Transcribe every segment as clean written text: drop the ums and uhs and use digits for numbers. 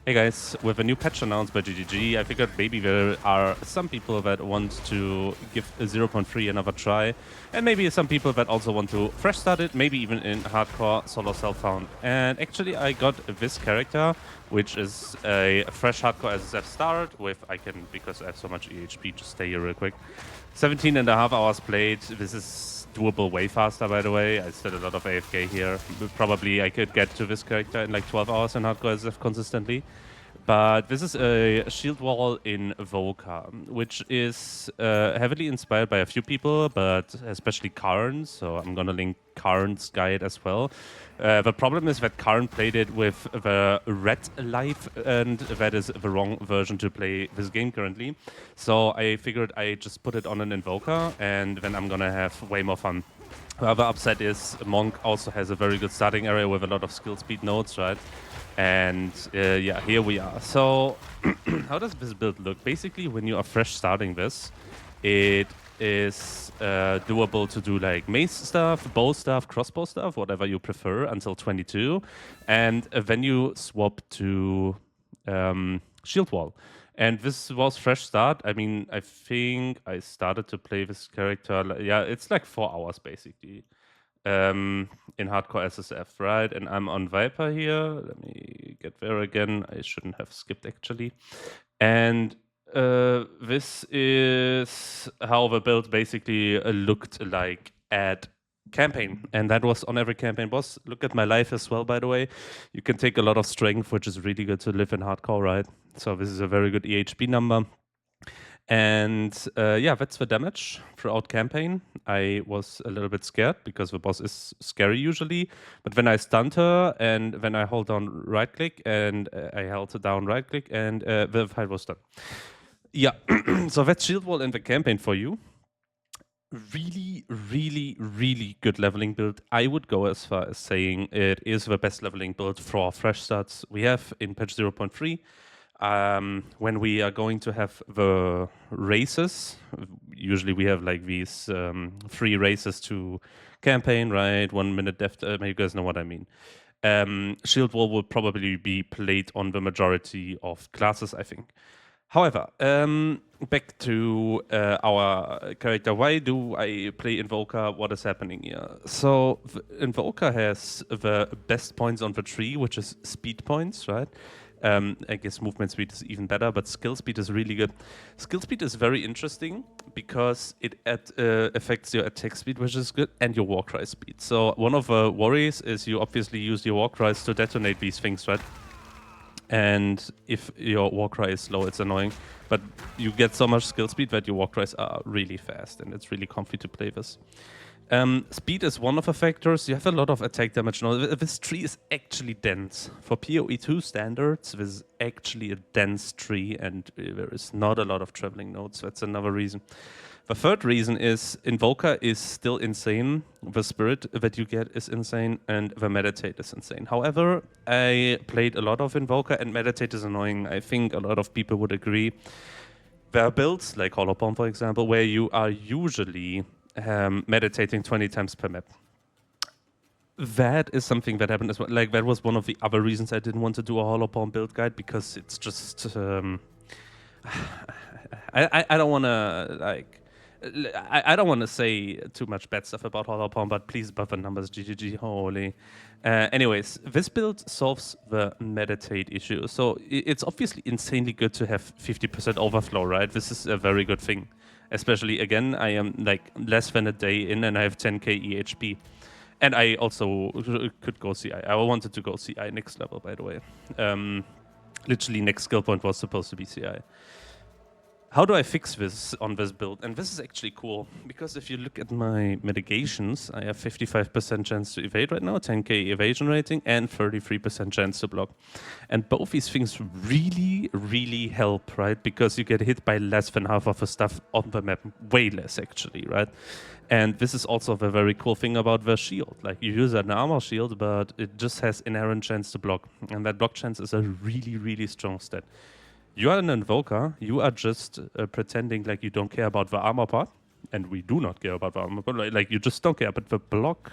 Hey guys, with a new patch announced by GGG, I figured maybe there are some people that want to give a 0.3 another try, and maybe some people that also want to fresh start it, maybe even in hardcore solo self-found. And actually I got this character, which is a fresh hardcore SSF start with, because I have so much EHP, just stay here real quick. 17.5 hours played. This is doable way faster, by the way. I still a lot of AFK here. Probably I could get to this character in like 12 hours in hardcore SF consistently. But this is a shield wall Invoker, which is heavily inspired by a few people, but especially Karn. So I'm gonna link Karn's guide as well. The problem is that Karn played it with the red life, and that is the wrong version to play this game currently. So I figured I just put it on an Invoker, and then I'm gonna have way more fun. The other upside is Monk also has a very good starting area with a lot of skill speed nodes, right? And yeah, here we are. So how does this build look? Basically, when you are fresh starting this, it is doable to do like mace stuff, bow stuff, crossbow stuff, whatever you prefer until 22. And then you swap to shield wall. And this was fresh start. I mean, I think I started to play this character. Yeah, it's like 4 hours basically. In hardcore SSF, right? And I'm on Viper here. Let me get there again. I shouldn't have skipped actually. And this is how the build basically looked like at campaign, and that was on every campaign boss. Look at my life as well, by the way. You can take a lot of strength, which is really good to live in hardcore, right? So this is a very good EHP number. And yeah, that's the damage throughout campaign. I was a little bit scared because the boss is scary usually. But when I stunned her and when I hold down right click and I held down right click and the fight was done. Yeah, so that's shield wall in the campaign for you. Really, really, really good leveling build. I would go as far as saying it is the best leveling build for fresh starts we have in patch 0.3. When we are going to have the races, usually we have like these 3 races to campaign, right? 1 minute death. You guys know what I mean. Shield wall will probably be played on the majority of classes, I think. However, back to our character. Why do I play Invoker? What is happening here? So Invoker has the best points on the tree, which is speed points, right? I guess movement speed is even better, but skill speed is really good. Skill speed is very interesting because it affects your attack speed, which is good, and your Warcry speed. So one of the worries is you obviously use your Warcries to detonate these things, right? And if your Warcry is slow, it's annoying. But you get so much skill speed that your Warcries are really fast, and it's really comfy to play this. Speed is one of the factors. You have a lot of attack damage now. This tree is actually dense. For POE2 standards, this is actually a dense tree, and there is not a lot of traveling nodes. That's another reason. The third reason is Invoker is still insane. The spirit that you get is insane, and the meditate is insane. However, I played a lot of Invoker, and meditate is annoying. I think a lot of people would agree. There are builds, like Hollow Bomb, for example, where you are usually meditating 20 times per map. That is something that happened as well. Like, that was one of the other reasons I didn't want to do a Hollow Bomb build guide, because it's just... I don't want to, like... I don't want to say too much bad stuff about Hollow Bomb, but please buff the numbers, GGG, holy. Anyways, this build solves the meditate issue. So it's obviously insanely good to have 50% overflow, right? This is a very good thing. Especially, again, I am like less than a day in and I have 10k EHP. And I also could go CI. I wanted to go CI next level, by the way. Literally, next skill point was supposed to be CI. How do I fix this on this build? And this is actually cool, because if you look at my mitigations, I have 55% chance to evade right now, 10k evasion rating, and 33% chance to block. And both these things really, really help, right? Because you get hit by less than half of the stuff on the map, way less actually, right? And this is also the very cool thing about the shield. Like, you use an armor shield, but it just has inherent chance to block. And that block chance is a really, really strong stat. You are an Invoker, you are just pretending like you don't care about the armor part, and we do not care about the armor part, like you just don't care, but the block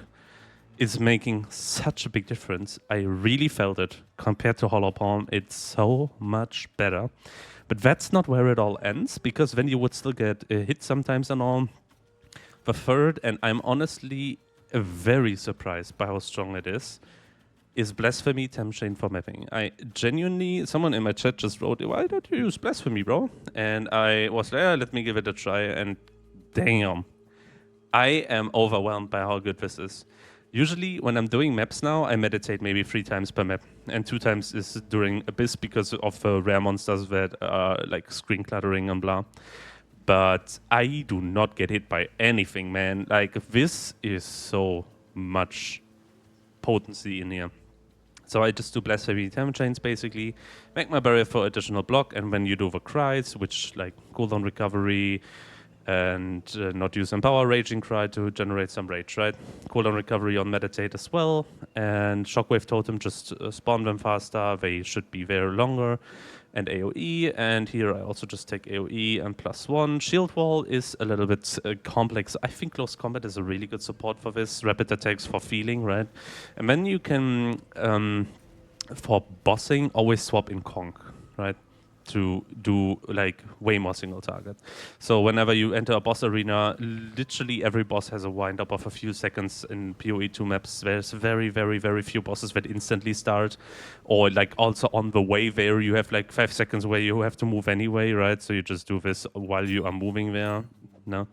is making such a big difference. I really felt it compared to Hollow Palm. It's so much better. But that's not where it all ends, because then you would still get a hit sometimes and all. The third, and I'm honestly very surprised by how strong it is Blasphemy Temp Chain for mapping. I genuinely, someone in my chat just wrote, why don't you use Blasphemy, bro? And I was like, yeah, let me give it a try, and damn. I am overwhelmed by how good this is. Usually, when I'm doing maps now, I meditate maybe 3 times per map, and 2 times is during Abyss because of the rare monsters that are like screen cluttering and blah. But I do not get hit by anything, man. Like, this is so much potency in here. So I just do Blasphemy Temp Chains basically, make my barrier for additional block, and when you do the cries, which like cooldown recovery, and not use Empower Raging Cry to generate some rage, right? Cooldown recovery on Meditate as well, and Shockwave Totem just spawn them faster, they should be there longer, and AoE, and here I also just take AoE and +1. Shield Wall is a little bit complex. I think Close Combat is a really good support for this, rapid attacks for feeling, right? And then you can, for bossing, always swap in Conk, right? To do like way more single target. So whenever you enter a boss arena, literally every boss has a wind up of a few seconds in POE2 maps. There's very, very, very few bosses that instantly start, or like also on the way there you have like 5 seconds where you have to move anyway, right? So you just do this while you are moving there, no?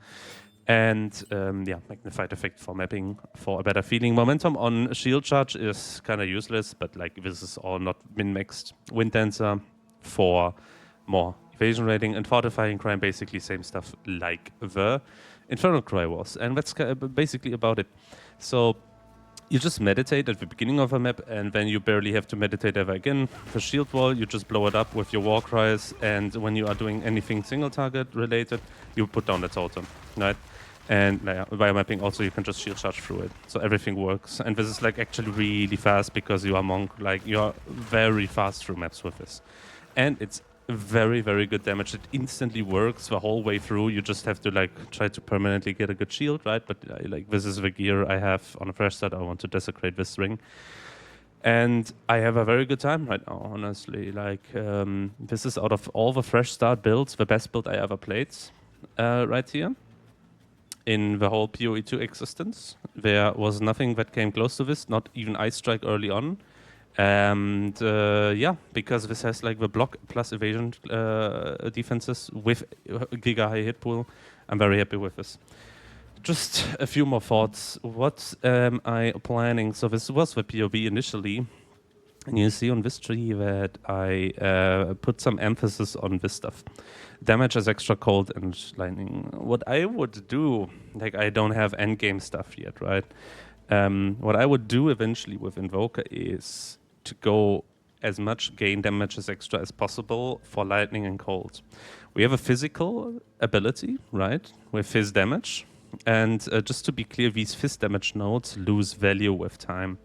And yeah, magnified effect for mapping for a better feeling. Momentum on shield charge is kind of useless, but like this is all not min-maxed. Wind Dancer for more evasion rating, and Fortifying Crime, basically same stuff like the Infernal Cry was. And that's basically about it. So you just meditate at the beginning of a map, and then you barely have to meditate ever again. For Shield Wall, you just blow it up with your War Cries, and when you are doing anything single target related, you put down the totem, right? And via mapping also you can just shield charge through it. So everything works. And this is like actually really fast because you are Monk. Like you are very fast through maps with this. And it's very, very good damage. It instantly works the whole way through. You just have to like try to permanently get a good shield, right? But like this is the gear I have on a fresh start. I want to desecrate this ring. And I have a very good time right now, honestly. Like this is out of all the fresh start builds, the best build I ever played right here. In the whole POE2 existence. There was nothing that came close to this, not even Ice Strike early on. And yeah, because this has like the block plus evasion defenses with giga high hit pool, I'm very happy with this. Just a few more thoughts. What am I planning? So this was the POV initially. And you see on this tree that I put some emphasis on this stuff. Damage as extra cold and lightning. What I would do, like I don't have endgame stuff yet, right? What I would do eventually with Invoker is to go as much gain damage as extra as possible for lightning and cold. We have a physical ability, right, with fizz damage. And just to be clear, these fizz damage nodes lose value with time.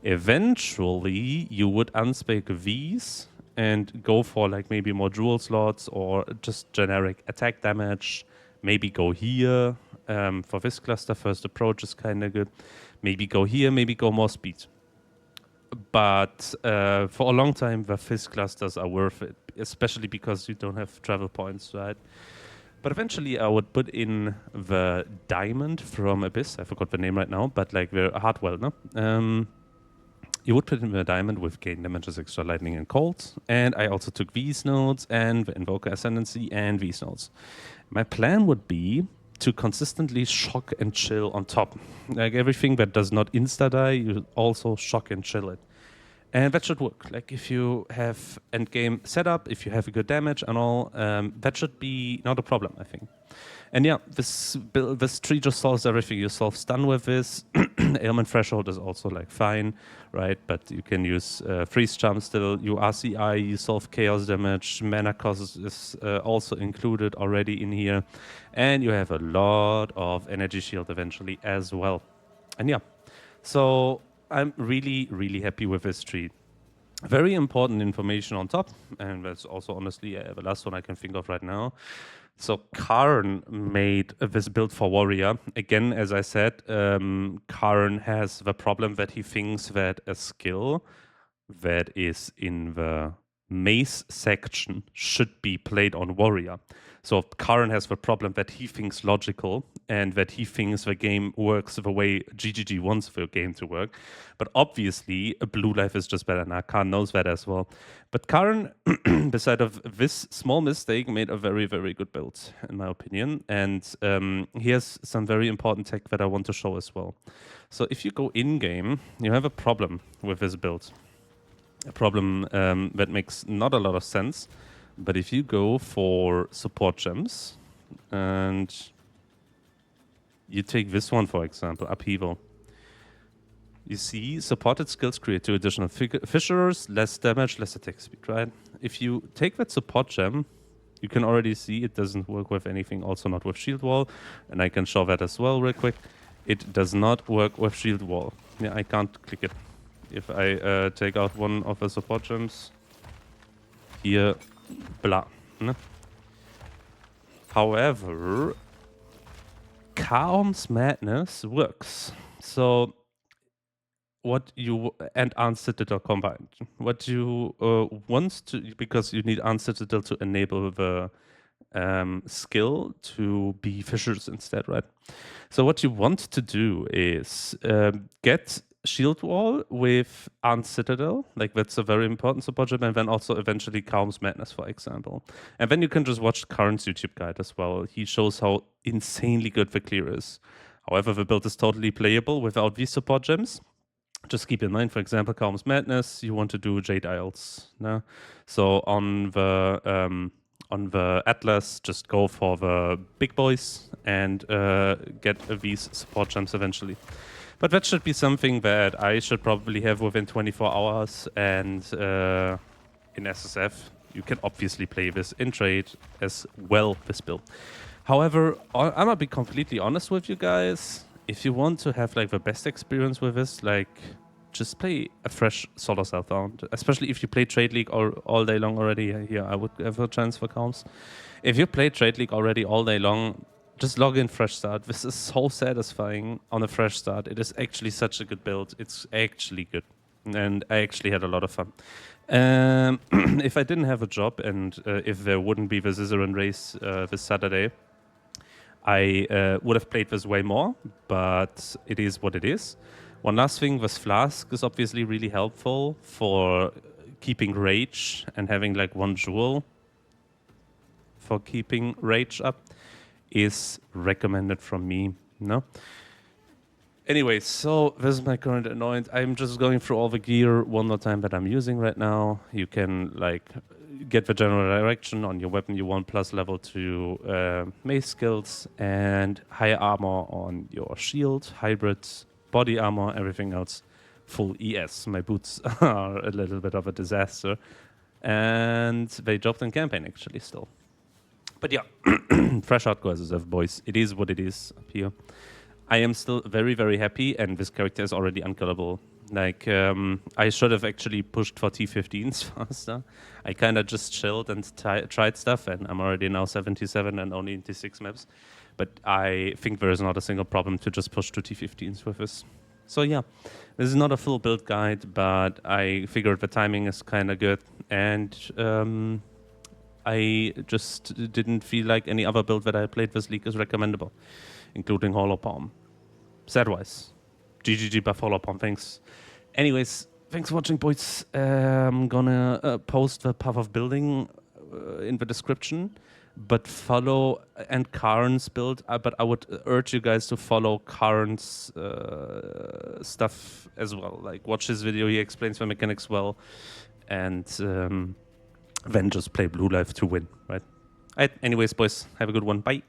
Eventually, you would unspec these and go for like maybe more jewel slots or just generic attack damage. Maybe go here for this cluster. First approach is kind of good. Maybe go here, maybe go more speed. But for a long time, the fizz clusters are worth it, especially because you don't have travel points, right? But eventually I would put in the diamond from Abyss. I forgot the name right now, but like the Hardwell, no? You would put in the diamond with gain damages, extra lightning and cold. And I also took these nodes and the Invoker Ascendancy and these nodes. My plan would be to consistently shock and chill on top. Like everything that does not insta-die, you also shock and chill it. And that should work. Like if you have endgame setup, if you have a good damage and all, that should be not a problem, I think. And yeah, this tree just solves everything. You solve stun with this. Ailment threshold is also like fine, right? But you can use freeze charm still. You RCI, you solve chaos damage. Mana cost is also included already in here. And you have a lot of energy shield eventually as well. And yeah, so I'm really, really happy with this tree. Very important information on top, and that's also honestly the last one I can think of right now. So Karn made this build for Warrior. Again, as I said, Karn has the problem that he thinks that a skill that is in the mace section should be played on Warrior. So Karn has the problem that he thinks logical and that he thinks the game works the way GGG wants the game to work. But obviously, Blue Life is just better. Now, Karn knows that as well. But Karn, beside of this small mistake, made a very, very good build, in my opinion. And he has some very important tech that I want to show as well. So if you go in-game, you have a problem with this build. A problem that makes not a lot of sense. But if you go for support gems and you take this one, for example, Upheaval, you see supported skills create 2 additional fissures, less damage, less attack speed, right? If you take that support gem, you can already see it doesn't work with anything, also not with shield wall. And I can show that as well real quick. It does not work with shield wall. Yeah, I can't click it. If I take out one of the support gems, here, blah. Ne? However, Calm's Madness works. So what you and Citadel combined. What you want to, because you need Citadel to enable the skill to be fissures instead, right? So what you want to do is get shield wall with Citadel, like that's a very important support gem, and then also eventually Calm's Madness, for example. And then you can just watch Karn's YouTube guide as well. He shows how insanely good the clear is. However, the build is totally playable without these support gems. Just keep in mind, for example, Calm's Madness, you want to do Jade Isles. No? So on the Atlas, just go for the big boys and get these support gems eventually. But that should be something that I should probably have within 24 hours. And in SSF, you can obviously play this in trade as well, this build. However, I'm gonna be completely honest with you guys. If you want to have like the best experience with this, like just play a fresh solo Southbound. Especially if you play Trade League all day long already. Here, I would have a chance for Calms. If you play Trade League already all day long, just log in fresh start. This is so satisfying on a fresh start. It is actually such a good build. It's actually good. And I actually had a lot of fun. If I didn't have a job and if there wouldn't be the Zizaran race this Saturday, I would have played this way more, but it is what it is. One last thing, this Flask is obviously really helpful for keeping Rage and having like one jewel for keeping Rage up is recommended from me, no? Anyway, so this is my current annoyance. I'm just going through all the gear one more time that I'm using right now. You can like get the general direction on your weapon you want, plus level 2 mace skills and high armor on your shield, hybrid, body armor, everything else full ES. My boots are a little bit of a disaster and they dropped in campaign actually still. But yeah, fresh hardcore SSF boys. It is what it is up here. I am still very, very happy, and this character is already unkillable. Like, I should have actually pushed for T15s faster. I kind of just chilled and tried stuff, and I'm already now 77 and only in T6 maps. But I think there is not a single problem to just push to T15s with this. So yeah, this is not a full build guide, but I figured the timing is kind of good, and I just didn't feel like any other build that I played this league is recommendable, including Hollow Palm. Sadwise. GGG buff Hollow Palm, thanks. Anyways, thanks for watching, boys. I'm gonna post the path of building in the description, but follow and Karn's build. But I would urge you guys to follow Karn's stuff as well. Like, watch his video, he explains the mechanics well, and then just play Blue Life to win, right? Anyways, boys, have a good one. Bye.